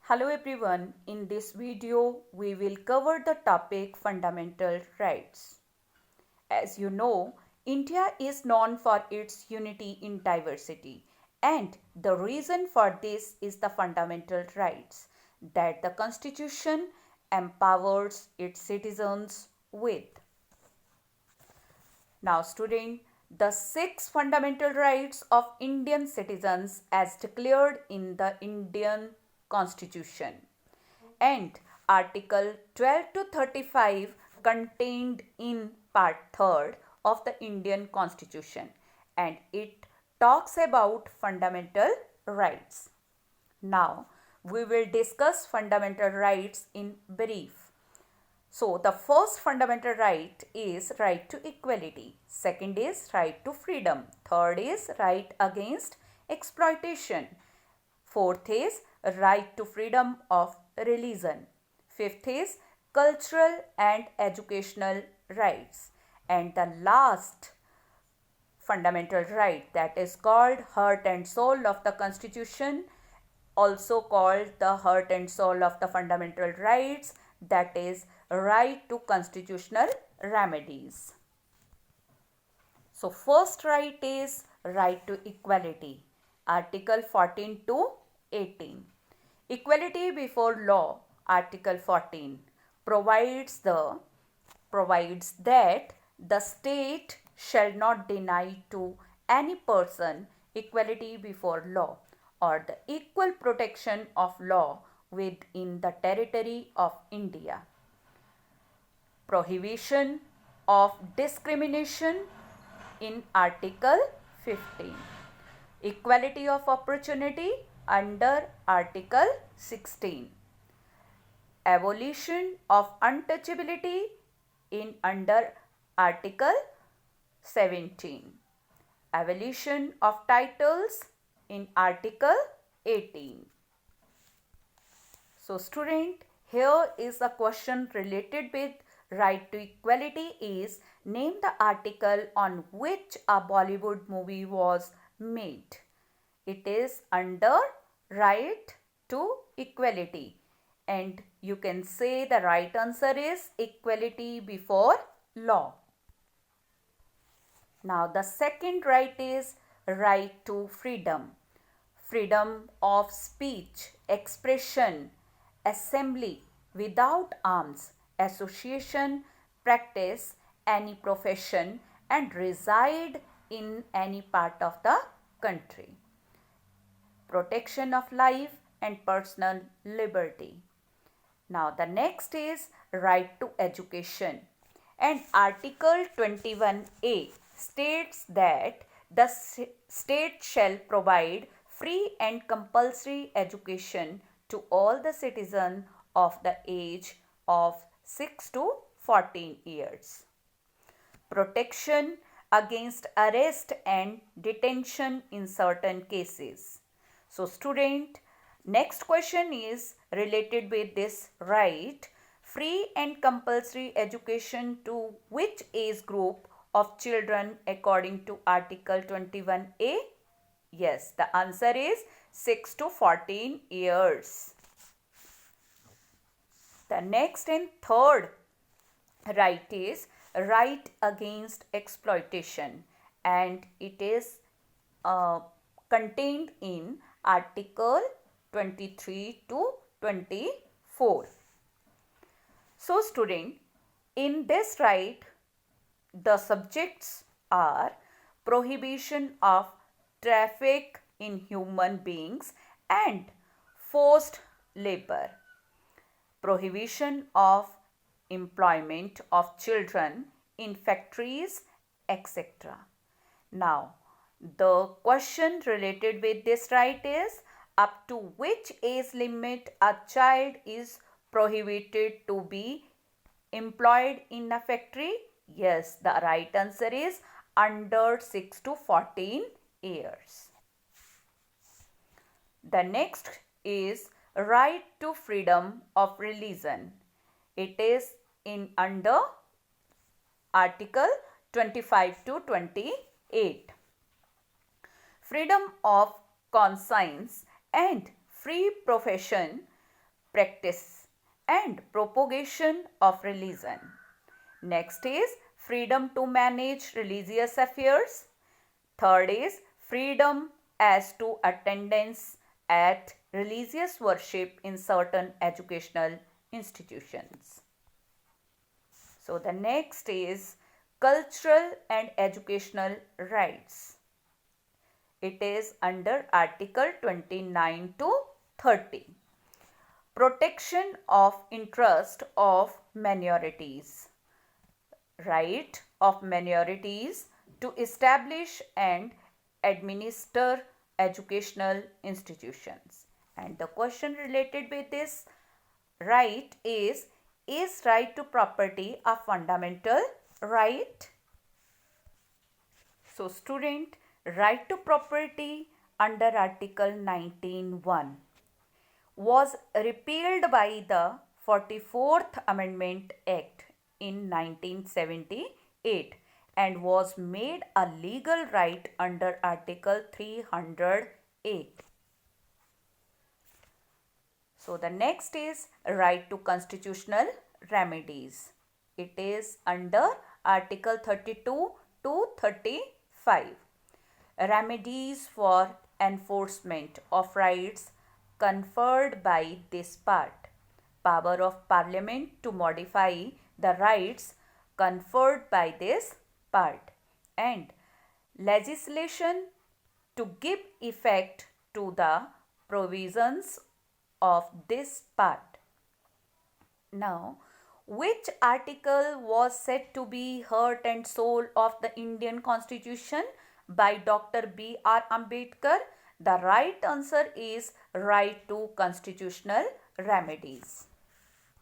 Hello everyone, in this video we will cover the topic fundamental rights. As you know, India is known for its unity in diversity, and the reason for this is the fundamental rights that the constitution empowers its citizens with. Now student, the 6 fundamental rights of Indian citizens as declared in the Indian Constitution and Article 12 to 35 contained in Part 3rd of the Indian Constitution, and it talks about fundamental rights. Now we will discuss fundamental rights in brief. So the first fundamental right is right to equality. Second is right to freedom. Third is right against exploitation. Fourth is right to freedom of religion. Fifth is cultural and educational rights. And the last fundamental right, that is called heart and soul of the Constitution, also called the heart and soul of the fundamental rights, that is right to constitutional remedies. So first right is right to equality. Article 14 to 18. Equality before law. Article 14 provides that the state shall not deny to any person equality before law or the equal protection of law within the territory of India. Prohibition of discrimination in Article 15. Equality of opportunity under Article 16. Abolition of untouchability in under Article 17. Abolition of titles in Article 18. So student, here is a question related with right to equality is name the article on which a Bollywood movie was made. It is under right to equality, and you can say the right answer is equality before law. Now the second right is right to freedom. Freedom of speech, expression, assembly without arms, association, practice any profession and reside in any part of the country. Protection of life and personal liberty. Now the next is right to education, and Article 21A states that the state shall provide free and compulsory education to all the citizens of the age of 6 to 14 years. Protection against arrest and detention in certain cases. So student, next question is related with this right. Free and compulsory education to which age group of children according to Article 21A? Yes, the answer is 6 to 14 years. The next and third right is right against exploitation, and it is contained in Article 23 to 24. So student, in this right, the subjects are prohibition of traffic in human beings and forced labor, prohibition of employment of children in factories, etc. Now, the question related with this right is up to which age limit a child is prohibited to be employed in a factory? Yes, the right answer is under 6 to 14 years. The next is right to freedom of religion. It is in under Article 25 to 28. Freedom of conscience and free profession practice and propagation of religion. Next is freedom to manage religious affairs. Third is freedom as to attendance at religious worship in certain educational institutions. So the next is cultural and educational rights. It is under Article 29 to 30. Protection of interest of minorities. Right of minorities to establish and administer educational institutions. And the question related with this right is right to property a fundamental right? So student, right to property under Article 19(1) was repealed by the 44th Amendment Act in 1978 and was made a legal right under Article 308. So the next is right to constitutional remedies. It is under Article 32 to 35. Remedies for enforcement of rights conferred by this part. Power of Parliament to modify the rights conferred by this part. And legislation to give effect to the provisions of this part. Now, which article was said to be heart and soul of the Indian Constitution by Dr. B.R. Ambedkar? The right answer is right to constitutional remedies.